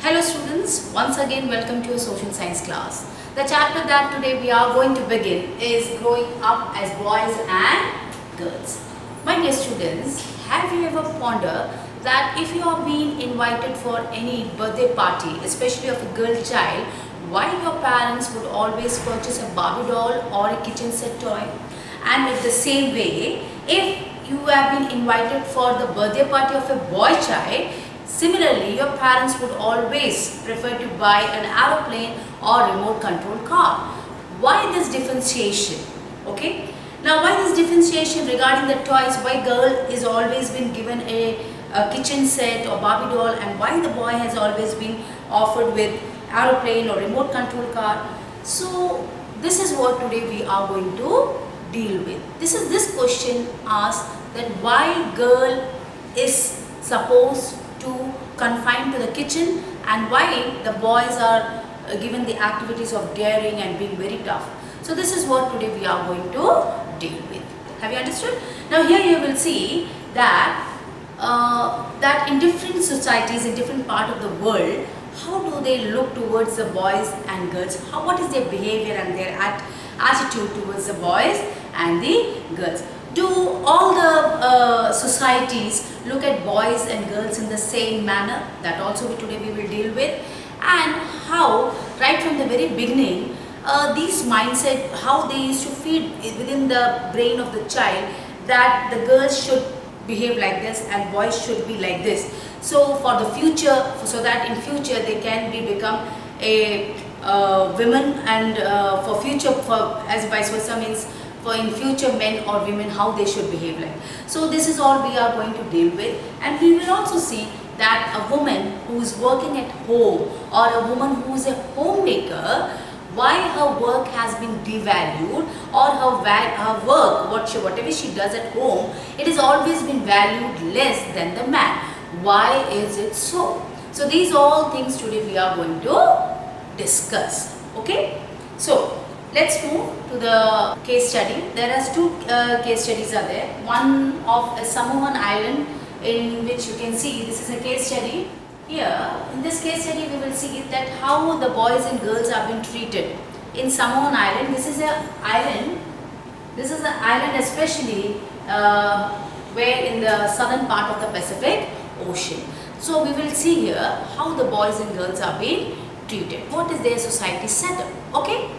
Hello students, once again welcome to your social science class. The chapter that today we are going to begin is growing up as boys and girls. My dear students, have you ever pondered that if you are being invited for any birthday party, especially of a girl child, why your parents would always purchase a Barbie doll or a kitchen set toy? And in the same way, if you have been invited for the birthday party of a boy child, similarly, your parents would always prefer to buy an aeroplane or remote control car. Why this differentiation? Okay. Now, why this differentiation regarding the toys? Why girl is always been given a kitchen set or Barbie doll, and why the boy has always been offered with aeroplane or remote control car? So, this is what today we are going to deal with. This question asks that why girl is supposed to confine to the kitchen and why the boys are given the activities of daring and being very tough. So this is what today we are going to deal with. Have you understood? Now here you will see that that in different societies, in different part of the world, how do they look towards the boys and girls? What is their behavior and their attitude towards the boys and the girls? Do all the societies look at boys and girls in the same manner? That also today we will deal with. And how right from the very beginning these mindset, how they used to feed within the brain of the child that the girls should behave like this and boys should be like this. So for the future, so that in future they can become a women, and for future, for as vice versa means for in future men or women how they should behave like. So this is all we are going to deal with, and we will also see that a woman who is working at home or a woman who is a homemaker, why her work has been devalued, or her work, whatever she does at home, it has always been valued less than the man. Why is it so? So these all things today we are going to discuss. Okay, so let's move to the case study. There are two case studies are there. One of a Samoan island, in which you can see this is a case study. Here in this case study we will see that how the boys and girls have been treated in Samoan island. This is an island. This is an island especially where in the southern part of the Pacific Ocean. So we will see here how the boys and girls are being treated. What is their society setup? Okay.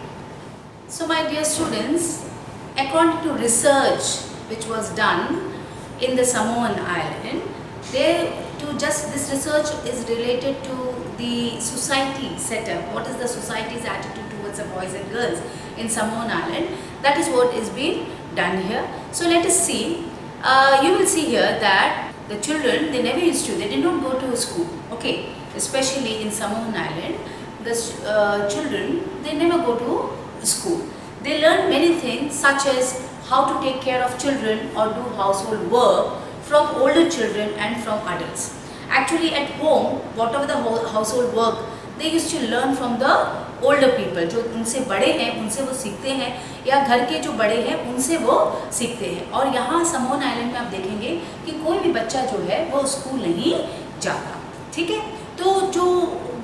So my dear students, according to research which was done in the Samoan island, this research is related to the society setup. What is the society's attitude towards the boys and girls in Samoan island? That is what is being done here. So let us see. You will see here that the children, they did not go to school. Okay, especially in Samoan island, the children, they never go to school. They learn many things such as how to take care of children or do household work from older children and from adults. Actually at home, whatever the household work, they used to learn from the older people. जो उनसे बड़े हैं उनसे वो सीखते हैं, या घर के जो बड़े हैं उनसे वो सीखते हैं. और यहाँ समोन आइलैंड में आप देखेंगे कि कोई भी बच्चा जो है वो स्कूल नहीं जाता. ठीक है, तो जो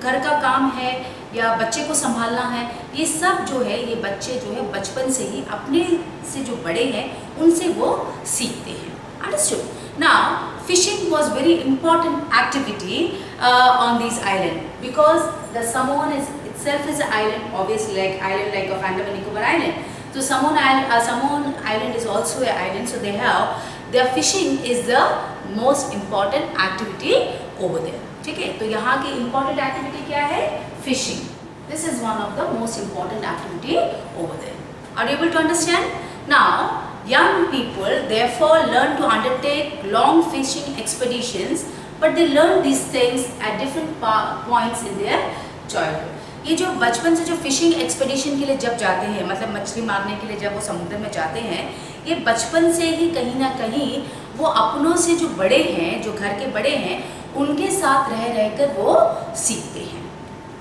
घर का काम है या बच्चे को संभालना है, ये सब जो है ये बच्चे जो है बचपन से ही अपने से जो बड़े हैं उनसे वो सीखते हैं. Understood? Now, fishing was very important activity on this island, because the Samoan itself is an island, obviously like of Andaman Nicobar Island. So Samoan Island is also an island, so their fishing is the most important activity over there. ठीक है, तो यहाँ की important activity क्या है? Fishing. This is one of the most important activity over there. Are you able to understand? Now, young people therefore learn to undertake long fishing expeditions, but they learn these things at different points in their childhood. ये जो बचपन से जो fishing expedition के लिए जब जाते हैं, मतलब मछली मारने के लिए जब वो समुद्र में जाते हैं, ये बचपन से ही कहीं ना कहीं वो अपनों से जो बड़े हैं, जो घर के बड़े हैं, उनके साथ रहकर वो सीखते हैं.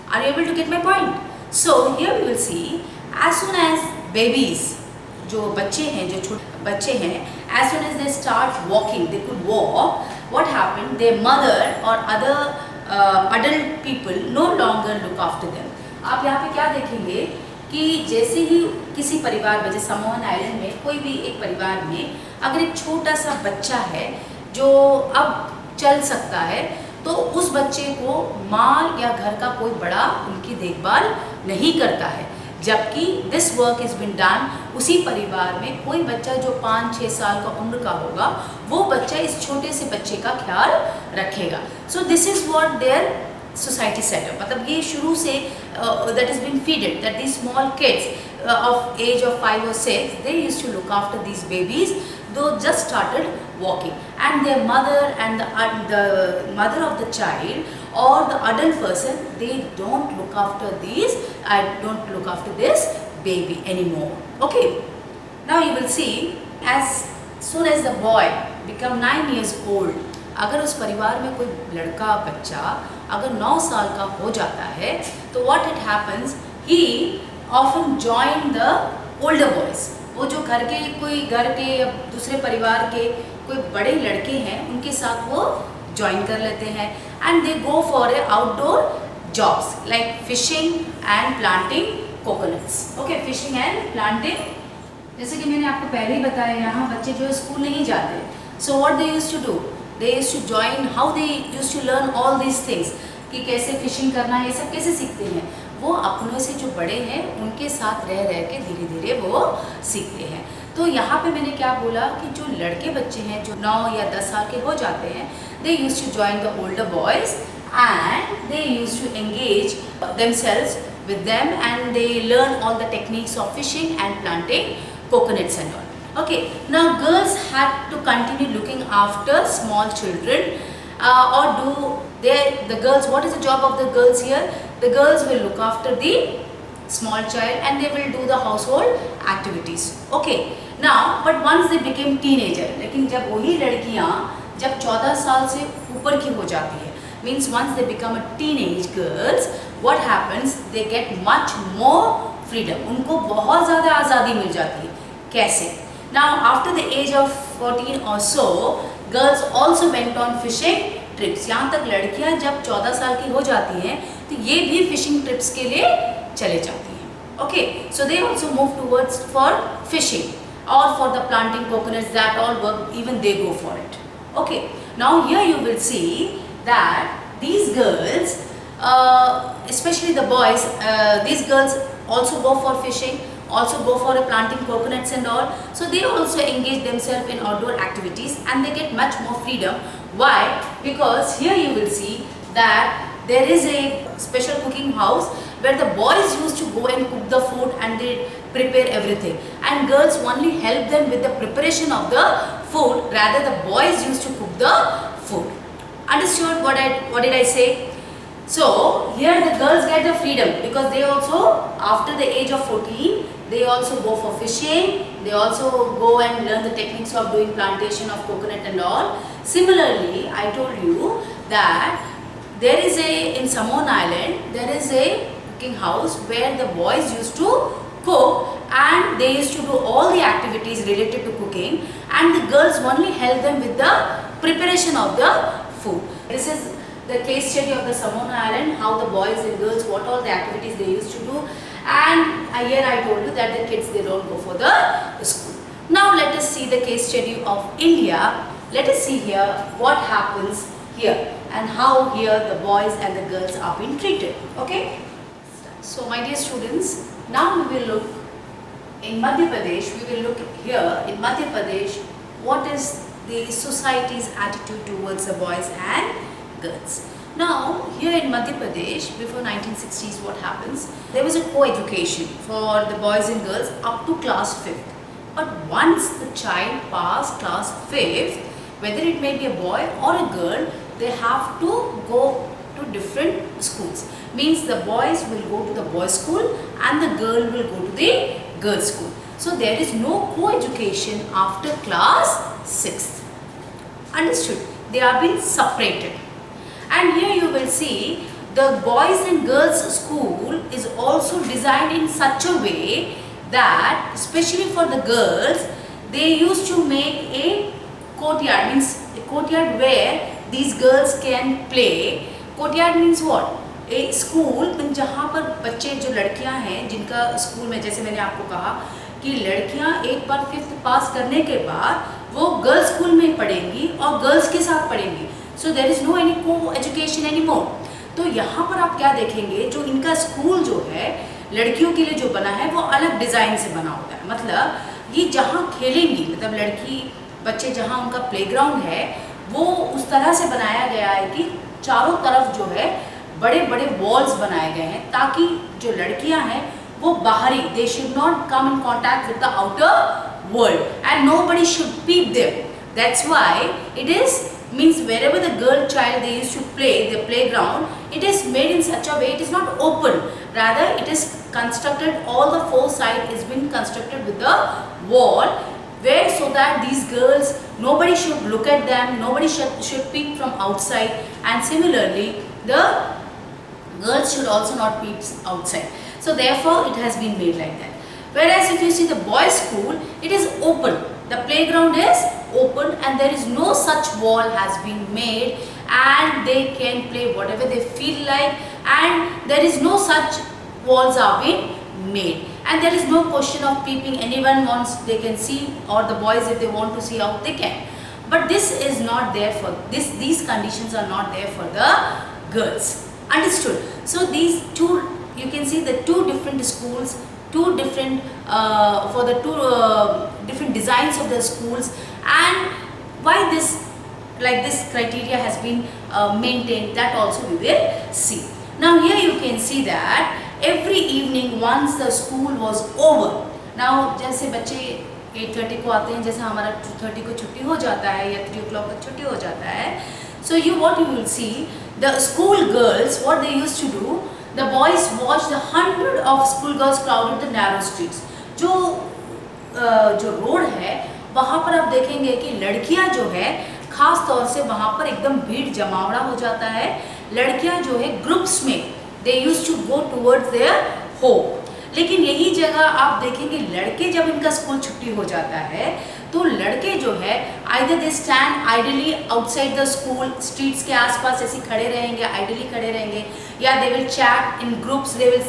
Are you able to get my point? So here we will see, as soon as babies, जो बच्चे हैं, जो छोटे बच्चे हैं, as soon as they start walking, they could walk. What happened? Their mother or other adult people no longer look after them. आप यहाँ पे क्या देखेंगे कि जैसे ही किसी परिवार में, जैसे समोन आइलैंड में कोई भी एक परिवार में अगर एक छोटा सा बच्चा है जो अब चल सकता है, तो उस बच्चे को माँ या घर का कोई बड़ा उनकी देखभाल नहीं करता है, जबकि this work is been done उसी परिवार में कोई बच्चा जो 5-6 साल का उम्र का होगा, वो बच्चा इस छोटे से बच्चे का ख्याल रखेगा. So this is what their society setup, मतलब ये शुरू से that is been feeded that these small kids of age of 5 or 6, they used to look after these babies though just started walking, and their mother and the mother of the child or the adult person, they don't look after this baby anymore. Okay, now you will see as soon as the boy become 9 years old, अगर उस परिवार में कोई लड़का बच्चा अगर 9 साल का हो जाता है, तो what it happens, he often join the older boys. वो जो घर के या दूसरे परिवार के कोई बड़े लड़के हैं, उनके साथ वो ज्वाइन कर लेते हैं, and they go for a outdoor jobs like fishing and planting coconuts. Okay, fishing and planting. जैसे कि मैंने आपको पहले ही बताया, यहाँ बच्चे जो स्कूल नहीं जाते, so what they used to do, they used to join, how they used to learn all these things, कि कैसे फिशिंग करना, ये सब कैसे सीखते हैं, वो अपनों से जो बड़े हैं उनके साथ रह के धीरे धीरे वो सीखते हैं. तो यहाँ पे मैंने क्या बोला कि जो लड़के बच्चे हैं जो 9 या 10 साल के हो जाते हैं, they used to join the older boys and they used to engage themselves with them, and they learn all the techniques of fishing and planting coconuts and all. Okay, now girls had to continue looking after small children, or do the girls, what is the job of the girls here? The girls will look after the small child and they will do the household activities. Okay, now but once they became teenager, लेकिन जब वही लड़कियाँ जब 14 साल से ऊपर की हो जाती है, means once they become a teenage girls, what happens, they get much more freedom. उनको बहुत ज़्यादा आज़ादी मिल जाती है. कैसे? Now after the age of 14 or so, girls also went on fishing trips. यहाँ तक लड़कियाँ जब 14 साल की हो जाती हैं, तो ये भी फिशिंग ट्रिप्स के लिए चले जाती हैं. Okay, so they also move towards for fishing or for the planting coconuts, that all work, even they go for it. Okay, now here you will see that these girls, especially the boys, these girls also go for fishing, also go for planting coconuts and all. So they also engage themselves in outdoor activities and they get much more freedom. Why? Because here you will see that there is a special cooking house where the boys used to go and cook the food and they prepare everything, and girls only help them with the preparation of the food, rather the boys used to cook the food. Understood what did I say? So here the girls get the freedom because they also, after the age of 14, they also go for fishing, they also go and learn the techniques of doing plantation of coconut and all. Similarly, I told you that there is in Samon Island, there is a cooking house where the boys used to cook and they used to do all the activities related to cooking, and the girls only help them with the preparation of the food. This is the case study of the Samon Island, how the boys and girls, what all the activities they used to do, and here I told you that the kids, they don't go for the school. Now let us see the case study of India. Let us see here what happens here and how here the boys and the girls are being treated. Okay. So my dear students, now we will look in Madhya Pradesh. We will look here in Madhya Pradesh what is the society's attitude towards the boys and girls. Now here in Madhya Pradesh, before 1960s, what happens? There was a co-education for the boys and girls up to class 5th. But once the child passed class 5th, whether it may be a boy or a girl, they have to go to different schools. Means the boys will go to the boys' school and the girl will go to the girls' school. So there is no co-education after class 6th. Understood? They are being separated. And here you will see the boys and girls school is also designed in such a way that, especially for the girls, they used to make a courtyard, means a courtyard where these girls can play courtyard means what, A school जहाँ पर बच्चे जो लड़कियाँ हैं जिनका school में, जैसे मैंने आपको कहा कि लड़कियाँ एक बार 5th पास करने के बाद वो गर्ल्स स्कूल में पढ़ेंगी और गर्ल्स के साथ पढ़ेंगी, so there is no any coeducation any more. तो यहाँ पर आप क्या देखेंगे, जो इनका स्कूल जो है लड़कियों के लिए जो बना है वो अलग डिज़ाइन से बना होता है। मतलब ये जहाँ खेलेंगी, मतलब लड़की बच्चे जहाँ उनका प्लेग्राउंड है वो उस तरह से बनाया गया है कि चारों तरफ जो है बड़े बड़े वॉल्स बनाए गए हैं, ताकि जो लड़कियां हैं वो बाहरी, they should not come in contact with the outer world and nobody should peep them. That's why it is means wherever the girl child they used to play, the playground, it is made in such a way, it is not open, rather it is constructed, all the four side is been constructed with the wall, where so that these girls, nobody should look at them, nobody should peek from outside, and similarly the girls should also not peep outside. So therefore it has been made like that. Whereas if you see the boys school, it is open, the playground is open and there is no such wall has been made, and they can play whatever they feel like, and there is no such walls are being made, and there is no question of peeping. Anyone wants they can see, or the boys if they want to see out they can, but this is not there for this, these conditions are not there for the girls. Understood? So these two, you can see the two different schools, two different for the two different designs of the schools, and why this like this criteria has been maintained, that also we will see. Now here you can see that every evening once the school was over, now जैसे बच्चे 8:30 को आते हैं, जैसे हमारा 2:30 को छुट्टी हो जाता है या 3 o'clock तक छुट्टी हो जाता है, so what you will see, the school girls what they used to do, the boys watch the 100 of school girls crowded the narrow streets. जो रोड है वहाँ पर आप देखेंगे कि लड़कियाँ जो है खास तौर से वहाँ पर एकदम भीड़ जमावड़ा हो जाता है। लड़कियाँ जो है ग्रुप्स में they use to go towards their home, लेकिन यही जगह आप देखेंगे लड़के जब इनका स्कूल छुट्टी हो जाता है तो लड़के जो है either they stand ideally outside the school, streets के आसपास ऐसे खड़े रहेंगे, आइडली खड़े रहेंगे, या they will chat in groups, they will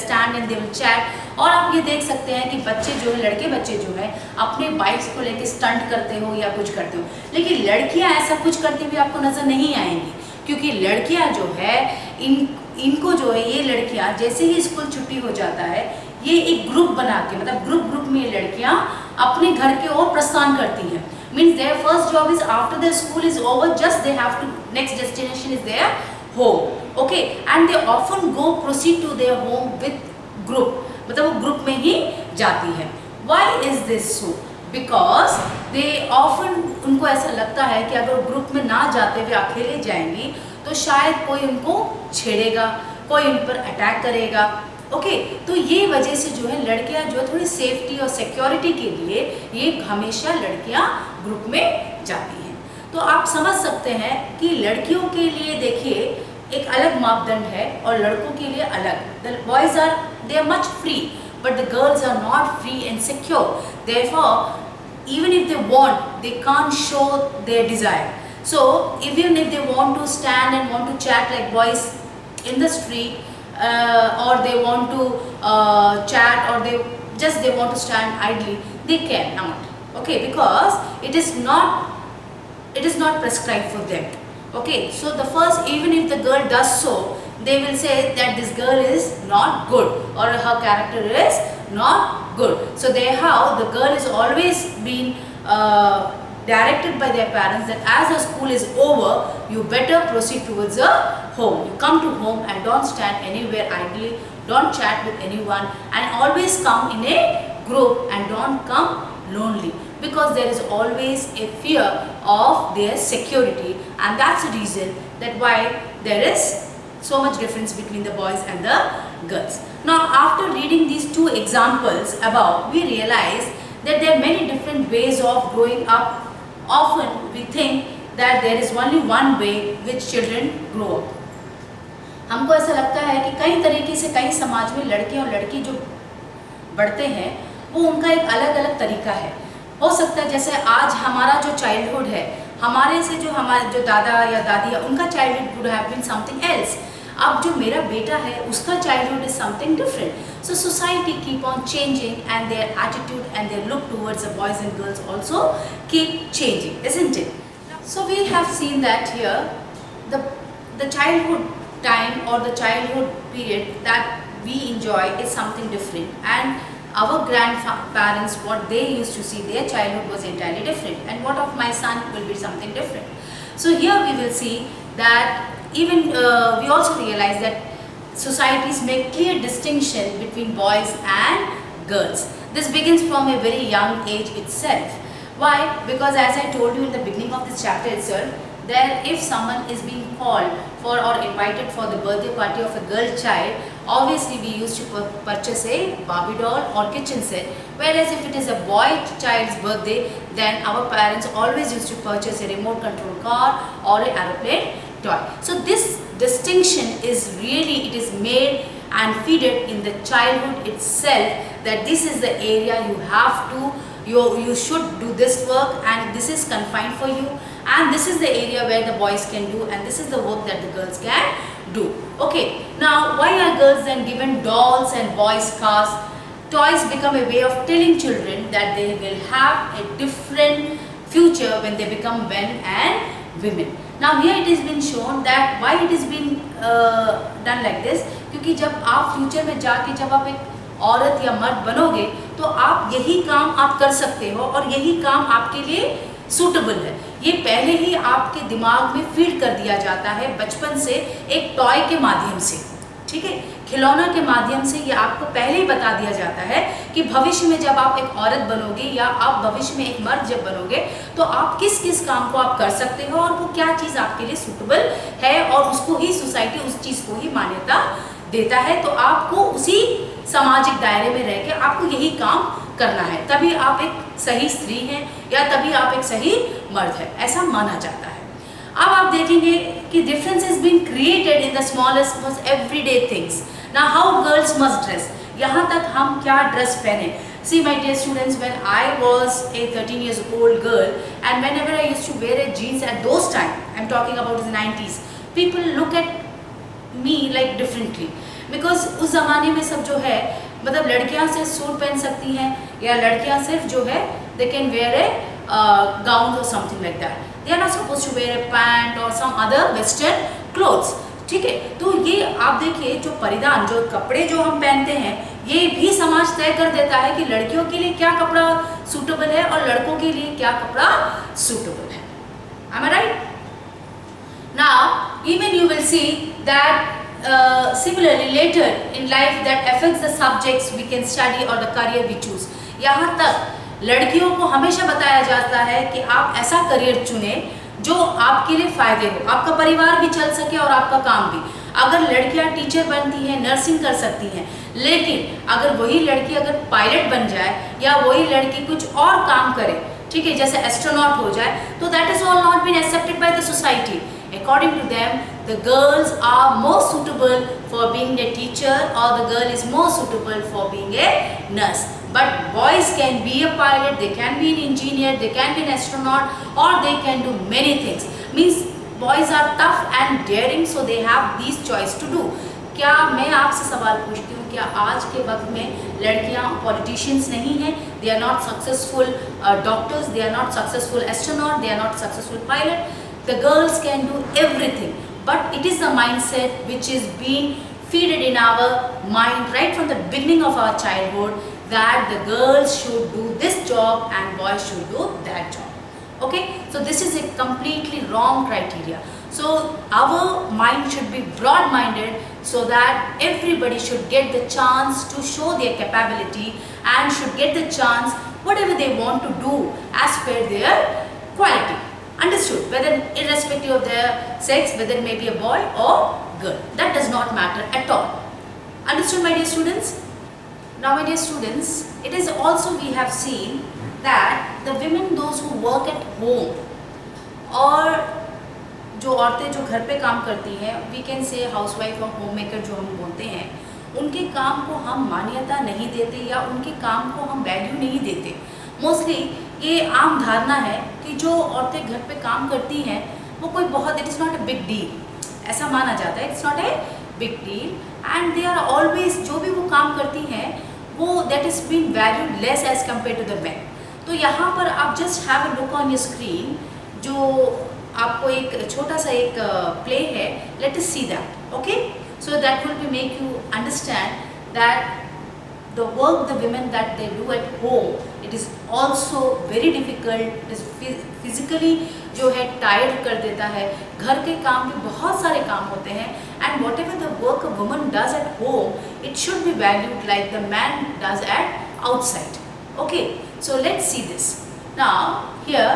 stand and they will chat. और आप ये देख सकते हैं कि बच्चे जो है, लड़के बच्चे जो है अपने बाइक्स को लेके स्टंट करते हो या कुछ करते हो, लेकिन लड़कियां ऐसा कुछ करते हुए आपको नज़र नहीं आएंगी, क्योंकि लड़कियां जो है इनको जो है ये लड़कियां जैसे ही स्कूल छुट्टी हो जाता है ये एक ग्रुप बना के, मतलब ग्रुप में ये लड़कियां अपने घर के ओर प्रस्थान करती हैं। Means their first job is after the school is over, just they have to next destination is their home, okay, and they often go proceed to their home with group, मतलब वो ग्रुप में ही जाती है। Why is this so? Because they often, उनको ऐसा लगता है कि अगर ग्रुप में ना जाते हुए अकेले जाएंगी तो शायद कोई उनको छेड़ेगा, कोई उन पर अटैक करेगा, ओके। तो ये वजह से जो है लड़कियां जो थोड़ी सेफ्टी और सिक्योरिटी के लिए ये हमेशा लड़कियां ग्रुप में जाती हैं। तो आप समझ सकते हैं कि लड़कियों के लिए देखिए एक अलग मापदंड है और लड़कों के लिए अलग। The boys are they are much free, but the girls are not free and secure. Therefore, even if they want, they can't show their desire. So, even if they want to stand and want to chat like boys in the street, or they want to chat, or they want to stand idly, they cannot. Okay, because it is not prescribed for them. Okay, so the first, even if the girl does so, they will say that this girl is not good or her character is not good. So they how the girl is always been directed by their parents that as the school is over, you better proceed towards a home. You come to home and don't stand anywhere idly, don't chat with anyone, and always come in a group and don't come lonely, because there is always a fear of their security, and that's the reason that why there is so much difference between the boys and the girls. Now after reading these two examples above, we realize that there are many different ways of growing up. Often we think that there is only one way which children grow up. हमको ऐसा लगता है कि कई तरीके से कई समाज में लड़के और लड़की जो बढ़ते हैं वो उनका एक अलग अलग तरीका है। हो सकता है जैसे आज हमारा जो चाइल्डहुड है हमारे से जो हमारे जो दादा या दादी है उनका childhood would have been something else. अब जो मेरा बेटा है उसका childhood is something different. So society keep on changing and their attitude and their look towards the boys and girls also keep changing, isn't it? So we have seen that here the childhood time or the childhood period that we enjoy is something different, and our grandparents, what they used to see, their childhood was entirely different, and what of my son will be something different. So here we will see that even we also realize that societies make clear distinction between boys and girls. This begins from a very young age itself. Why? Because as I told you in the beginning of this chapter itself, that if someone is being called for or invited for the birthday party of a girl child, obviously we used to purchase a Barbie doll or kitchen set, whereas if it is a boy child's birthday, then our parents always used to purchase a remote control car or an aeroplane toy. So this distinction is really, it is made and feeded in the childhood itself, that this is the area you have to, you should do this work, and this is confined for you, and this is the area where the boys can do, and this is the work that the girls can do. Okay, now why are girls then given dolls and boys cars? Toys become a way of telling children that they will have a different future when they become men and women. Now here it has been shown that why it has been done like this, क्योंकि जब आप future में जाके जब आप एक औरत या मर्द बनोगे तो आप यही काम आप कर सकते हो और यही काम आपके लिए सूटेबल है। ये पहले ही आपके दिमाग में फीड कर दिया जाता है बचपन से, एक टॉय के माध्यम से, ठीक है, खिलौना के माध्यम से ये आपको पहले ही बता दिया जाता है कि भविष्य में जब आप एक औरत बनोगे या आप भविष्य में एक मर्द जब बनोगे तो आप किस किस काम को आप कर सकते हो और वो क्या चीज़ आपके लिए सूटेबल है, और उसको ही सोसाइटी उस चीज़ को ही मान्यता देता है। तो आपको उसी सामाजिक दायरे में रह के आपको यही काम करना है, तभी आप एक सही स्त्री हैं या तभी आप एक सही मर्द है, ऐसा माना जाता है। अब आप देखेंगे कि difference is being created in the smallest most everyday things. Now how girls must dress, यहाँ तक हम क्या ड्रेस पहने। See my dear students, when I was a 13 years old girl and whenever I used to wear a jeans at those time, I'm talking about the 90s, people look at me like differently, because उस ज़माने में सब जो है, मतलब लड़कियां सिर्फ suit पहन सकती हैं या लड़कियां सिर्फ जो है they can wear a gown or something like that. They are not supposed to wear a pant or some other western clothes. ठीक है, तो ये आप देखिए जो परिधान, जो कपड़े जो हम पहनते हैं, ये भी समाज तय कर देता है कि लड़कियों के लिए क्या कपड़ा सूटेबल है और लड़कों के लिए क्या कपड़ा सूटेबल है। Am I right? Now, even you will see that similarly later in life that affects the subjects we can study or the career we choose. यहाँ तक लड़कियों को हमेशा बताया जाता है कि आप ऐसा करियर चुने जो आपके लिए फायदे हो, आपका परिवार भी चल सके और आपका काम भी। अगर लड़कियां टीचर बनती हैं, नर्सिंग कर सकती हैं, लेकिन अगर वही लड़की अगर पायलट बन जाए या वही लड़की कुछ और काम करे, ठीक है, जैसे एस्ट्रोनॉट हो जाए, तो that is all not been accepted by the society. According to them, the girls are more suitable for being a teacher or the girl is more suitable for being a nurse. But boys can be a pilot, they can be an engineer, they can be an astronaut, or they can do many things. Means boys are tough and daring, so they have these choice to do. क्या मैं आपसे सवाल पूछती हूँ, क्या आज के वक्त में लड़कियाँ पॉलिटिशियंस नहीं हैं? They are not successful doctors, they are not successful astronaut, they are not successful pilot. The girls can do everything, but it is the mindset which is being feeded in our mind right from the beginning of our childhood, that the girls should do this job and boys should do that job. Okay, so this is a completely wrong criteria. So our mind should be broad-minded, so that everybody should get the chance to show their capability and should get the chance whatever they want to do as per their quality. Understood? Whether irrespective of their sex, whether it may be a boy or girl, that does not matter at all. Understood, my dear students? Now, my dear students, it is also we have seen that the women, those who work at home, और जो औरतें जो घर पे काम करती हैं, we can say housewife और homemaker जो हम बोलते हैं, उनके काम को हम मान्यता नहीं देते या उनके काम को हम वैल्यू नहीं देते। मोस्टली ये आम धारणा है कि जो औरतें घर पे काम करती हैं वो कोई बहुत, it is not a big deal, ऐसा माना जाता है, it's not a big deal, and they are always, जो भी वो काम करती हैं वो that is been valued less as compare to the man. तो यहाँ पर आप just have a look on your screen, जो आपको एक छोटा सा एक प्ले है, let us see that, okay, so that will be make you understand that the work the women that they do at home, it is also very difficult, it is physically जो है tired कर देता है। घर के काम भी बहुत सारे काम होते हैं, and whatever the work a woman does at home, it should be valued like the man does at outside. Okay, so let's see this. Now here,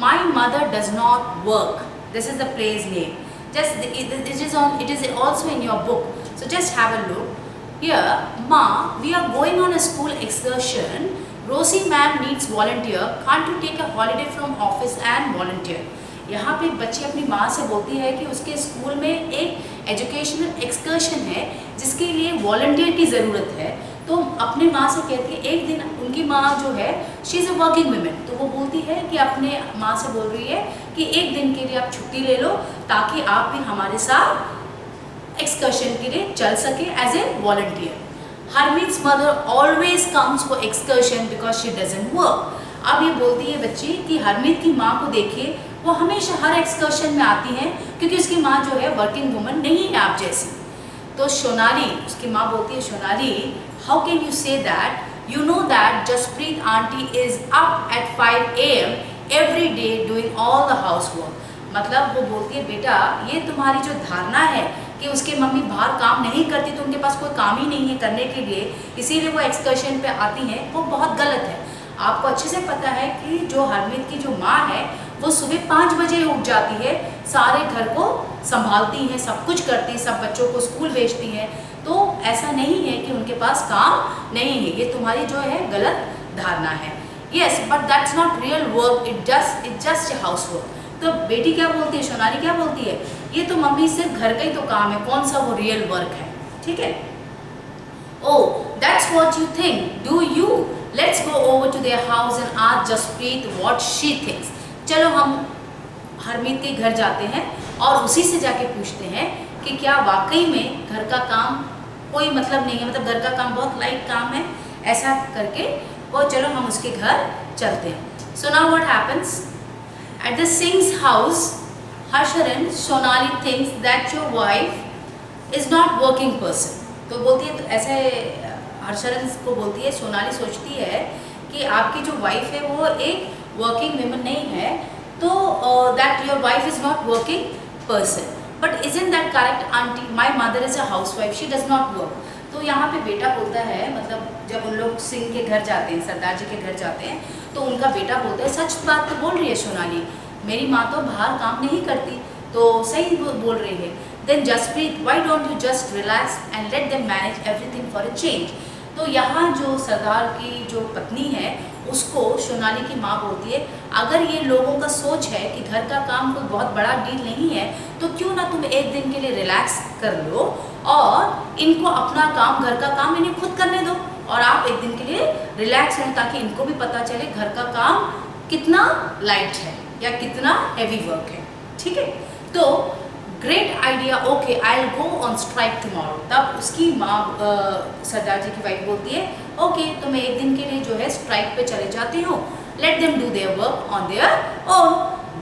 my mother does not work. This is the play's name. Just it is also in your book. So just have a look. Here, Ma, we are going on a school excursion. Rosie ma'am needs volunteer. Can't you take a holiday from office and volunteer? यहाँ पे बच्ची अपनी माँ से बोलती है कि उसके स्कूल में एक एजुकेशनल एक्सकर्शन है जिसके लिए वॉलंटियर की ज़रूरत है। तो अपने माँ से कहती है, एक दिन उनकी माँ जो है she is a working women, तो वो बोलती है कि अपने माँ से बोल रही है कि एक दिन के लिए आप छुट्टी ले लो ताकि आप भी हमारे साथ एक्सकर्शन के लिए चल सके as a volunteer. Harmeet's mother always comes for excursion because she doesn't work. अब ये बोलती है बच्ची कि हरमीत की माँ को देखिए, वो हमेशा हर एक्सकर्शन में आती हैं क्योंकि उसकी माँ जो है वर्किंग वुमन नहीं है आप जैसी। तो सोनाली, उसकी माँ बोलती है, Sonali how can you say that, you know that Jaspreet aunty is up at 5 AM every day doing all the house work. मतलब वो बोलती है, बेटा ये तुम्हारी जो धारणा है कि उसके मम्मी बाहर काम नहीं करती तो उनके पास कोई काम ही नहीं है करने के लिए, इसीलिए वो एक्सकर्शन पे आती हैं, वो बहुत गलत है। आपको अच्छे से पता है कि जो हरमीत की जो माँ है वो सुबह 5 बजे उठ जाती है, सारे घर को संभालती हैं, सब कुछ करती है, सब बच्चों को स्कूल भेजती हैं, तो ऐसा नहीं है कि उनके पास काम नहीं है, ये तुम्हारी जो है गलत धारणा है। Yes, but that's not real work, it just a house work. तो बेटी क्या बोलती है, सोनाली क्या बोलती है, ये तो मम्मी सिर्फ घर का ही तो काम है, कौन सा वो रियल वर्क है, ठीक है। Oh that's what you think, do you, let's go over to their house and ask Jaspreet what she thinks. चलो हम हरमीत के घर जाते हैं और उसी से जाके पूछते हैं कि क्या वाकई में घर का काम कोई मतलब नहीं है, मतलब घर का काम बहुत लाइट काम है, ऐसा करके वो चलो हम उसके घर चलते हैं। So now what happens at the Singh's house, Harsharan, Sonali thinks that your wife is not working person. तो बोलती है, तो ऐसे हर्षरन को बोलती है, सोनाली सोचती है कि आपकी जो वाइफ है वो एक वर्किंग वुमन नहीं है, तो that your wife is not working person. But isn't that correct aunty, my mother is a house wife, she does not work. तो यहाँ पे बेटा बोलता है, मतलब जब उन लोग सिंह के घर जाते हैं, सरदार जी के घर जाते हैं, तो उनका बेटा बोलता है, सच बात तो बोल रही है सोनाली, मेरी माँ तो बाहर काम नहीं करती, तो सही बोल रही है। Then Jaspreet, why don't you just relax and let them manage everything for a change. तो यहाँ जो सरदार की जो पत्नी है उसको सोनाली की माँ बोलती है, अगर ये लोगों का सोच है कि घर का काम कोई बहुत बड़ा डील नहीं है, तो क्यों ना तुम एक दिन के लिए रिलैक्स कर लो और इनको अपना काम, घर का काम इन्हें खुद करने दो, और आप एक दिन के लिए रिलैक्स रहें ताकि इनको भी पता चले घर का काम कितना लाइट है या कितना हैवी वर्क है, ठीक है। तो great idea, okay I will go on strike tomorrow. तब उसकी माँ सरदार जी की वाइफ बोलती है, ओके तो मैं एक दिन के लिए जो है स्ट्राइक पे चले जाती हूँ, let them do their work on their own,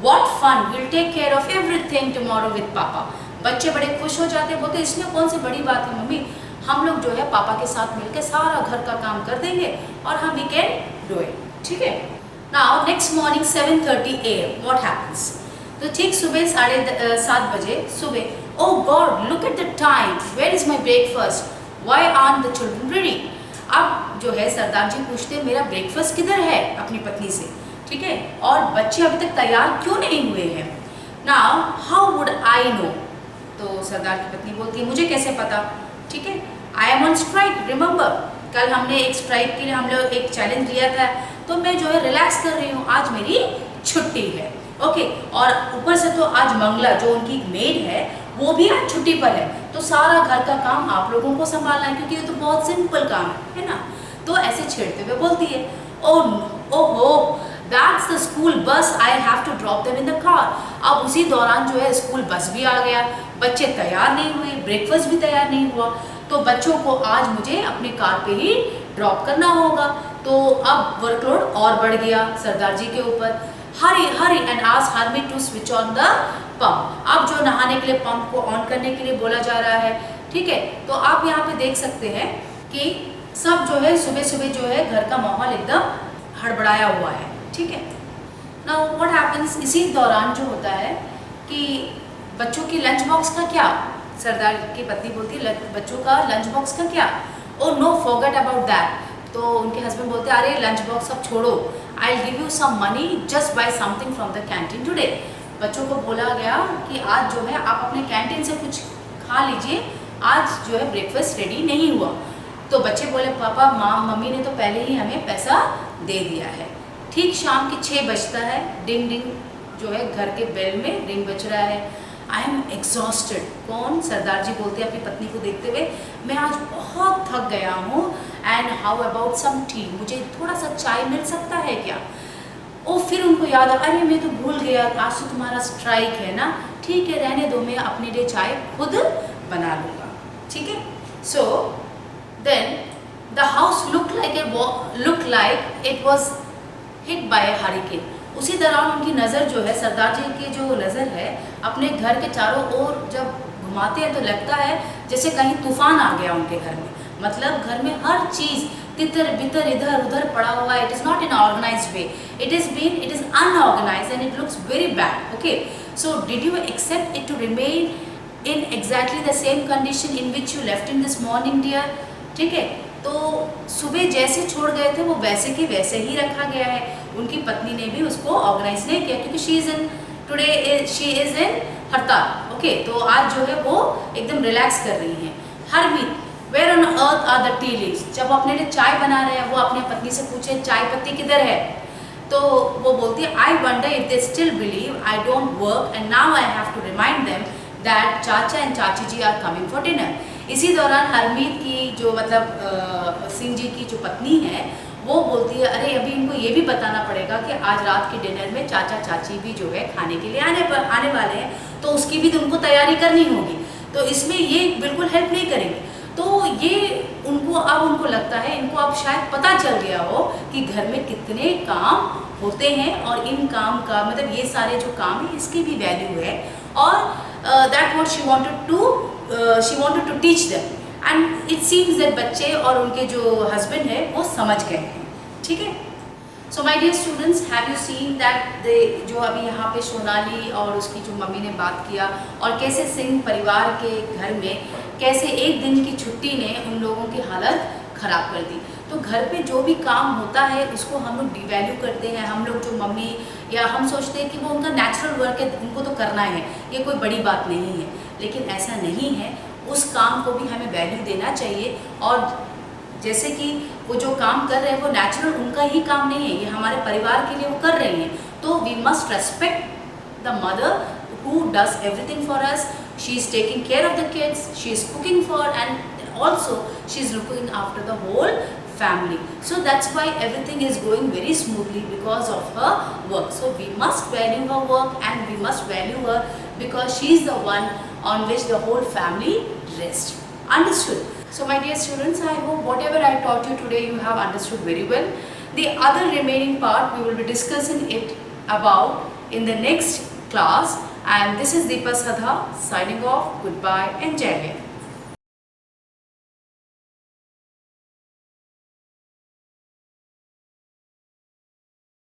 what fun, will take care of everything tomorrow with papa. बच्चे बड़े खुश हो जाते हैं, बोलते इसमें कौन सी बड़ी बात है मम्मी, हम लोग जो है पापा के साथ मिलकर सारा घर का काम कर देंगे और हम वी कैन डू इट, ठीक है। Now next morning 7:30 AM, what happens, तो ठीक सुबह 7:30 बजे सुबह, oh God look at the time, where is my breakfast, why aren't the children ready. अब जो है सरदार जी पूछते हैं, मेरा ब्रेकफास्ट किधर है, अपनी पत्नी से, ठीक है, और बच्चे अभी तक तैयार क्यों नहीं हुए हैं। Now how would I know, तो सरदार की पत्नी बोलती है, मुझे कैसे पता, ठीक है, I am on strike, remember कल हमने एक स्ट्राइक के लिए हम लोग एक चैलेंज लिया था, तो मैं जो है रिलैक्स कर रही हूँ, आज मेरी छुट्टी है, ओके। और ऊपर से तो आज मंगला जो उनकी मेड है वो भी आज छुट्टी पर है, तो सारा घर का काम आप लोगों को संभालना है क्योंकि ये तो बहुत सिंपल काम है ना। तो ऐसे छेड़ते हुए बोलती है, ओहो that's the school bus, I have to drop them in the car. अब उसी दौरान जो है स्कूल बस भी आ गया, बच्चे तैयार नहीं हुए, ब्रेकफास्ट भी तैयार नहीं हुआ, तो बच्चों को आज मुझे अपने कार पे ही ड्रॉप करना होगा। तो अब वर्कलोड और बढ़ गया सरदार जी के ऊपर। Hurry hurry and ask Harmeet to switch on the pump. अब जो नहाने के लिए पंप को ऑन करने के लिए बोला जा रहा है, ठीक है। तो आप यहाँ पे देख सकते हैं कि सब जो है सुबह सुबह जो है घर का माहौल एकदम हड़बड़ाया हुआ है, ठीक है। नाउ व्हाट हैपेंस, इसी दौरान जो होता है कि बच्चों की लंच बॉक्स का क्या, सरदार की पत्नी बोलती है बच्चों का लंच बॉक्स का क्या, oh no forget about that. तो उनके हस्बैंड बोलते हैं अरे लंच बॉक्स सब छोड़ो, I will give you some money, just buy something from the canteen today. बच्चों को बोला गया कि आज जो है आप अपने कैंटीन से कुछ खा लीजिए, आज जो है ब्रेकफास्ट रेडी नहीं हुआ। तो बच्चे बोले पापा मम्मी ने तो पहले ही हमें पैसा दे दिया है। ठीक शाम के 6 बजता है, डिंग डिंग जो है घर के बेल में रिंग बज रहा है। I am exhausted. कौन? सरदार जी बोलते हैं अपनी पत्नी को देखते हुए, मैं आज बहुत थक गया हूँ, and how about some tea, मुझे थोड़ा सा चाय मिल सकता है क्या? ओ फिर उनको याद आ, अरे मैं तो भूल गया, आज तो तुम्हारा स्ट्राइक है ना, ठीक है रहने दो, मैं अपने लिए चाय खुद बना लूँगा, ठीक है। So then the house look like it was hit by a hurricane. उसी दौरान उनकी नज़र जो है, सरदार जी की जो नज़र है अपने घर के चारों ओर जब घुमाते हैं तो लगता है जैसे कहीं तूफान आ गया उनके घर में। मतलब घर में हर चीज़ तितर बितर इधर उधर पड़ा हुआ है। It is not in organised way, it is unorganised and it looks very bad. Okay, so did you accept it to remain in exactly the same condition in which you left in this morning dear, ठीक है। तो सुबह जैसे छोड़ गए थे वो वैसे के वैसे ही रखा गया है। उनकी पत्नी ने भी उसको ऑर्गेनाइज नहीं किया क्योंकि शी इज़ इन हड़ताल। ओके, तो आज जो है वो एकदम रिलैक्स कर रही हैं। Harmeet, where on earth are the tea leaves. जब वो अपने लिए चाय बना रहे हैं, वो अपने पत्नी से पूछे चाय पत्ती किधर है, तो वो बोलती है I wonder if they still believe I don't work and now I have to remind them that chacha and chachi ji are coming for dinner. इसी दौरान हरमीत की जो मतलब सिंह जी की जो पत्नी है वो बोलती है अरे अभी इनको ये भी बताना पड़ेगा कि आज रात के डिनर में चाचा चाची भी जो है खाने के लिए आने वाले हैं, तो उसकी भी तो उनको तैयारी करनी होगी, तो इसमें ये बिल्कुल हेल्प नहीं करेंगे। तो ये उनको लगता है, इनको अब शायद पता चल गया हो कि घर में कितने काम होते हैं और इन काम का मतलब ये सारे जो काम है इसकी भी वैल्यू है, और that what she wanted to teach them, and it seems that बच्चे और उनके जो हस्बैंड है वो समझ गए हैं, ठीक है। So my dear students, have you seen that जो अभी यहाँ पे सोनाली और उसकी जो मम्मी ने बात किया और कैसे सिंह परिवार के घर में कैसे एक दिन की छुट्टी ने उन लोगों की हालत ख़राब कर दी। तो घर पे जो भी काम होता है उसको हम लोग डिवैल्यू करते हैं, हम लोग जो मम्मी या हम सोचते हैं कि वो उनका नेचुरल वर्क है, उनको तो करना है, ये कोई बड़ी बात नहीं है, लेकिन ऐसा नहीं है। उस काम को भी हमें वैल्यू देना चाहिए, और जैसे कि वो जो काम कर रहे हैं वो नेचुरल उनका ही काम नहीं है, ये हमारे परिवार के लिए वो कर रही हैं, तो we must respect the mother who does everything for us. She is taking care of the kids, she is cooking for, and also she is looking after the whole family. So that's why everything is going very smoothly because of her work. So we must value her work and we must value her because she is the one on which the whole family rests. Understood? So my dear students, I hope whatever I taught you today you have understood very well. The other remaining part we will be discussing it about in the next class. And this is Deepa Sadha signing off. Goodbye and Jai Hind.